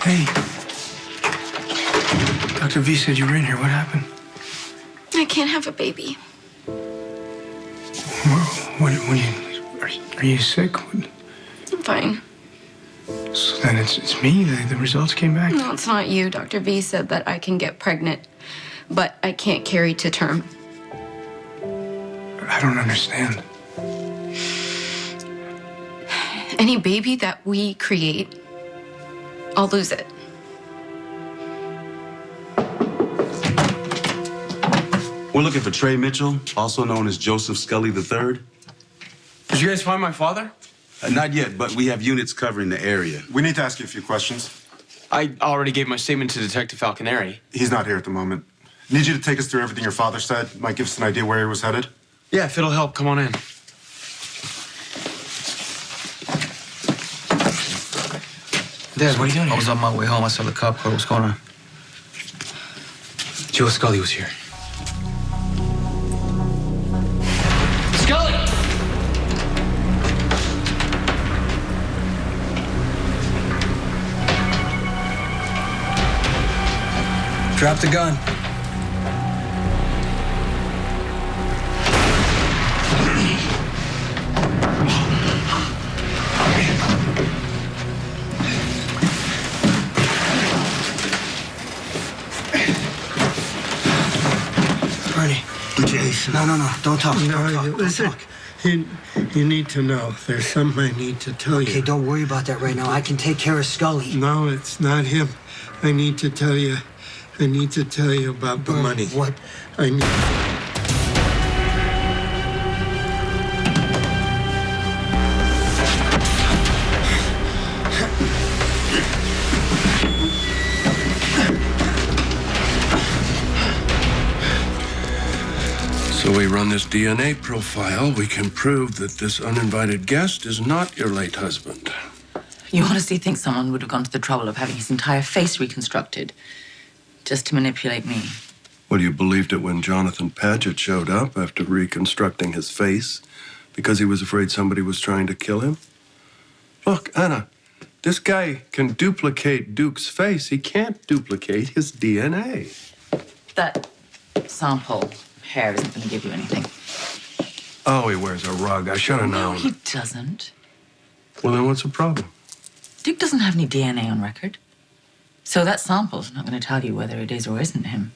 Hey. Dr. V said you were in here. What happened? I can't have a baby. Are you sick? I'm fine. So then it's me? The results came back? No, it's not you. Dr. V said that I can get pregnant, but I can't carry to term. I don't understand. Any baby that we create, I'll lose it. We're looking for Trey Mitchell, also known as Joseph Scully III. Did you guys find my father? Not yet, but we have units covering the area. We need to ask you a few questions. I already gave my statement to Detective Falconeri. He's not here at the moment. Need you to take us through everything your father said. Might give us an idea where he was headed. Yeah, if it'll help, come on in. Dad, what are you doing here? I was on my way home. I saw the cop car. What's going on? Joe Scully was here. Scully! Drop the gun. Bernie. Jason. No. Don't talk. Listen. You need to know. There's something I need to tell you. Okay, don't worry about that right now. I can take care of Scully. No, it's not him. I need to tell you about the money. What? I need... So we run this DNA profile, we can prove that this uninvited guest is not your late husband. You honestly think someone would have gone to the trouble of having his entire face reconstructed just to manipulate me? Well, you believed it when Jonathan Paget showed up after reconstructing his face because he was afraid somebody was trying to kill him? Look, Anna, this guy can duplicate Duke's face. He can't duplicate his DNA. That sample hair isn't going to give you anything. Oh, he wears a rug. I should have No, known. he doesn't. Well, then what's the problem? Duke doesn't have any DNA on record. So that sample's not going to tell you whether it is or isn't him.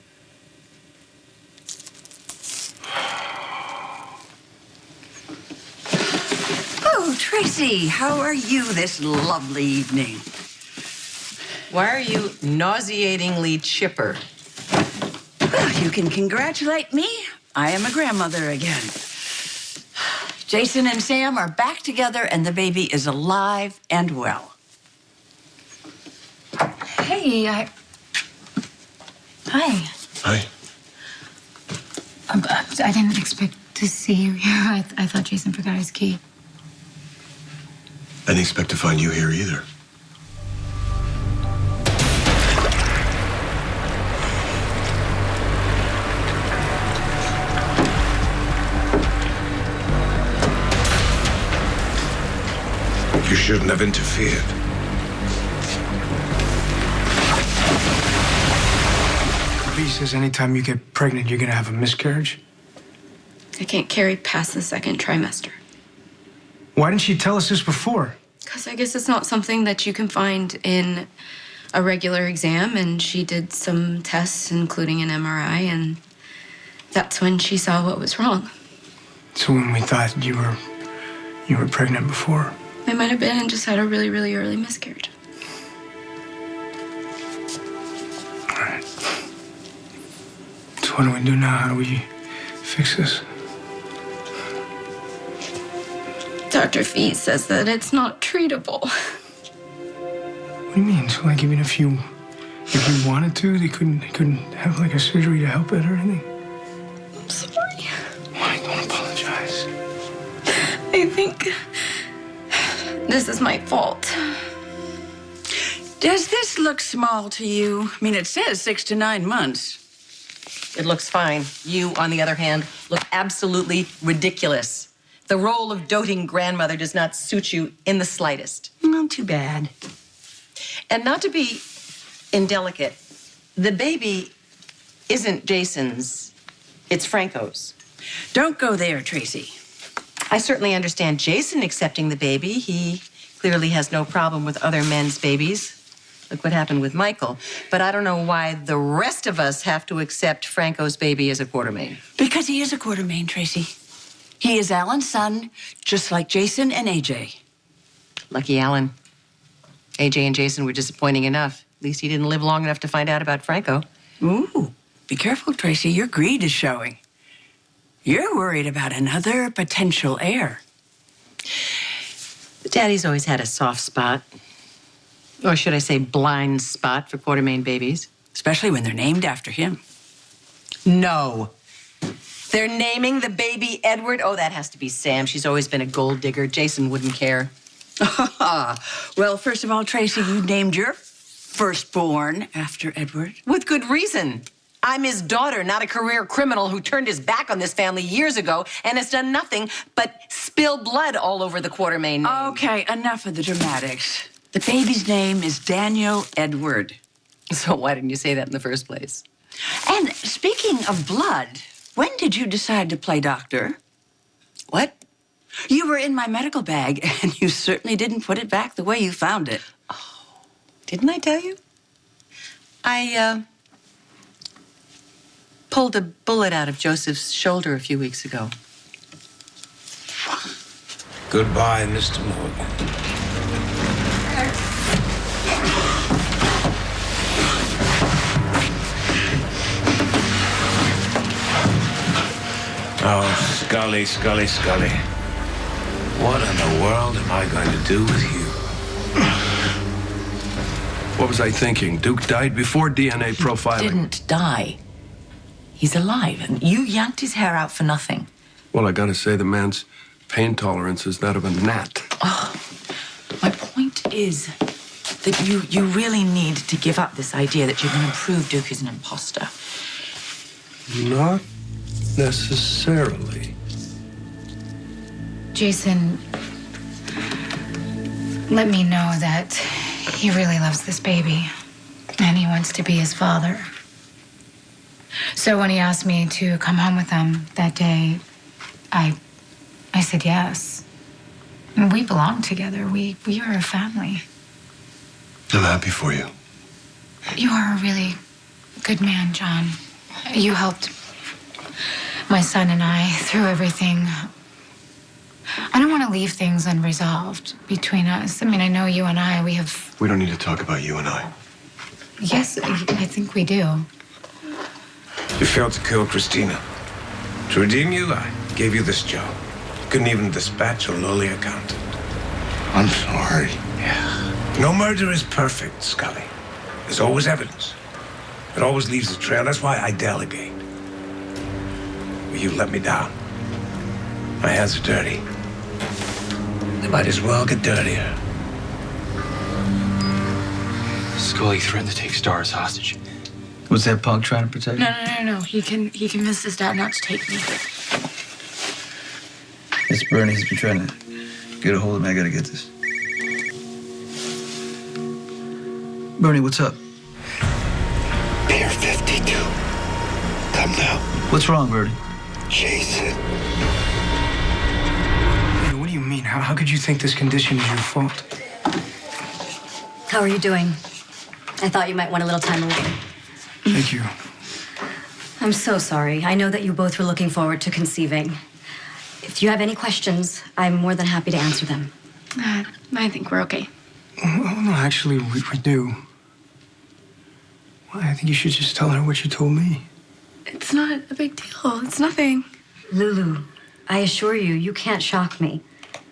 Oh, Tracy, how are you this lovely evening? Why are you nauseatingly chipper? Well, you can congratulate me. I am a grandmother again. Jason and Sam are back together, and the baby is alive and well. Hey, Hi. Hi. I didn't expect to see you here. I thought Jason forgot his key. I didn't expect to find you here either. You shouldn't have interfered. V says anytime you get pregnant, you're gonna have a miscarriage. I can't carry past the second trimester. Why didn't she tell us this before? Because I guess it's not something that you can find in a regular exam, and she did some tests, including an MRI, and that's when she saw what was wrong. So when we thought you were pregnant before. I might have been and just had a really, really early miscarriage. All right. So what do we do now? How do we fix this? Dr. Fee says that it's not treatable. What do you mean? So like even if you wanted to, they couldn't have like a surgery to help it or anything? I'm sorry. Why? Don't apologize. I think this is my fault. Does this look small to you? I mean, it says 6 to 9 months. It looks fine. You, on the other hand, look absolutely ridiculous. The role of doting grandmother does not suit you in the slightest. Well, too bad. And not to be indelicate. The baby isn't Jason's, it's Franco's. Don't go there, Tracy. I certainly understand Jason accepting the baby. He clearly has no problem with other men's babies. Look what happened with Michael. But I don't know why the rest of us have to accept Franco's baby as a Quartermain. Because he is a Quartermain, Tracy. He is Alan's son, just like Jason and AJ. Lucky Alan. AJ and Jason were disappointing enough. At least he didn't live long enough to find out about Franco. Ooh, be careful, Tracy. Your greed is showing. You're worried about another potential heir. Daddy's always had a soft spot. Or should I say blind spot for Quartermain babies. Especially when they're named after him. No. They're naming the baby Edward? Oh, that has to be Sam. She's always been a gold digger. Jason wouldn't care. Well, first of all, Tracy, you named your firstborn after Edward. With good reason. I'm his daughter, not a career criminal who turned his back on this family years ago and has done nothing but spill blood all over the Quartermain name. Okay, enough of the dramatics. The baby's name is Daniel Edward. So why didn't you say that in the first place? And speaking of blood, when did you decide to play doctor? What? You were in my medical bag, and you certainly didn't put it back the way you found it. Oh, didn't I tell you? I pulled a bullet out of Joseph's shoulder a few weeks ago. Goodbye, Mr. Morgan. Oh, Scully, Scully, Scully. What in the world am I going to do with you? What was I thinking? Duke died before DNA profiling. Didn't die. He's alive, and you yanked his hair out for nothing. Well, I gotta say, the man's pain tolerance is that of a gnat. Oh, my point is that you really need to give up this idea that you're going to prove Duke is an imposter. Not necessarily. Jason, let me know that he really loves this baby and he wants to be his father. So when he asked me to come home with him that day, I said yes. And we belong together. We are a family. I'm happy for you. You are a really good man, John. You helped my son and I through everything. I don't want to leave things unresolved between us. I mean, I know you and I, we don't need to talk about you and I. Yes, I think we do. You failed to kill Christina. To redeem you, I gave you this job. You couldn't even dispatch a lowly accountant. I'm sorry. Yeah. No murder is perfect, Scully. There's always evidence. It always leaves a trail. That's why I delegate. Well, you let me down. My hands are dirty. They might as well get dirtier. Scully threatened to take Star as hostage. Was that punk trying to protect her? No. He convinced his dad not to take me. It's Bernie. He's been trying to get a hold of me. I gotta get this. Bernie, what's up? Pier 52. Come now. What's wrong, Bernie? Jason. What do you mean? How could you think this condition is your fault? How are you doing? I thought you might want a little time away. Thank you. I'm so sorry. I know that you both were looking forward to conceiving. If you have any questions, I'm more than happy to answer them. I think we're okay. Well, no, actually, we do. Well, I think you should just tell her what you told me. It's not a big deal. It's nothing. Lulu, I assure you, you can't shock me.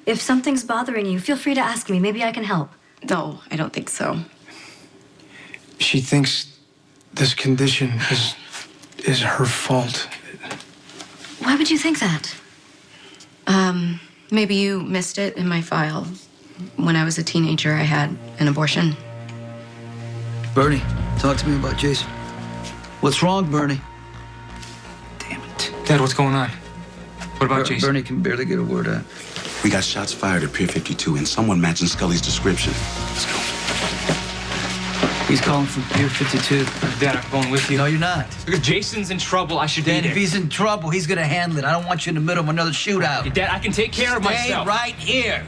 If something's bothering you, feel free to ask me. Maybe I can help. No, I don't think so. She thinks this condition is her fault. Why would you think that? Maybe you missed it in my file. When I was a teenager, I had an abortion. Bernie, talk to me about Jason. What's wrong, Bernie? Damn it. Dad, what's going on? What about Jason? Bernie can barely get a word out. We got shots fired at Pier 52 and someone matching Scully's description. Let's go. He's calling from Pier 52. Dad, I'm going with you. No, you're not. If Jason's in trouble, I should Dad, be there. if he's in trouble, he's gonna handle it. I don't want you in the middle of another shootout. Hey, Dad, I can take care of myself. Stay right here.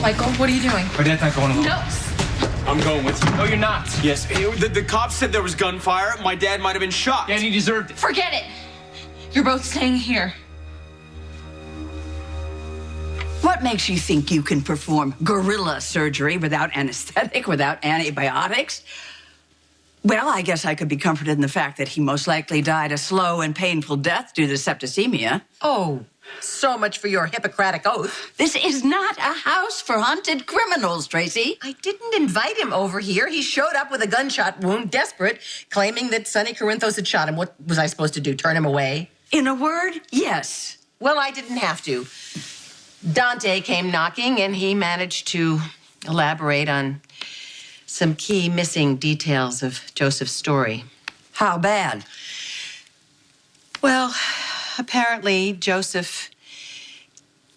Michael, what are you doing? My dad's not going alone. No. I'm going with you. No, you're not. Yes, the cops said there was gunfire. My dad might have been shot. And he deserved it. Forget it. You're both staying here. What makes you think you can perform gorilla surgery without anesthetic, without antibiotics? Well, I guess I could be comforted in the fact that he most likely died a slow and painful death due to septicemia. Oh, so much for your Hippocratic oath. This is not a house for hunted criminals, Tracy. I didn't invite him over here. He showed up with a gunshot wound, desperate, claiming that Sonny Corinthos had shot him. What was I supposed to do, turn him away? In a word, yes. Well, I didn't have to. Dante came knocking, and he managed to elaborate on some key missing details of Joseph's story. How bad? Well, apparently Joseph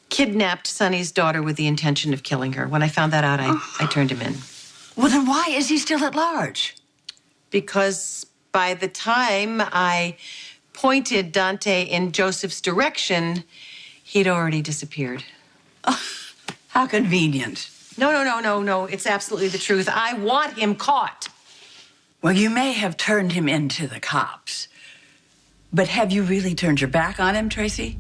kidnapped Sonny's daughter with the intention of killing her. When I found that out, I turned him in. Well, then why is he still at large? Because by the time I pointed Dante in Joseph's direction, he'd already disappeared. Oh, how convenient. No. It's absolutely the truth. I want him caught. Well, you may have turned him into the cops, but have you really turned your back on him, Tracy?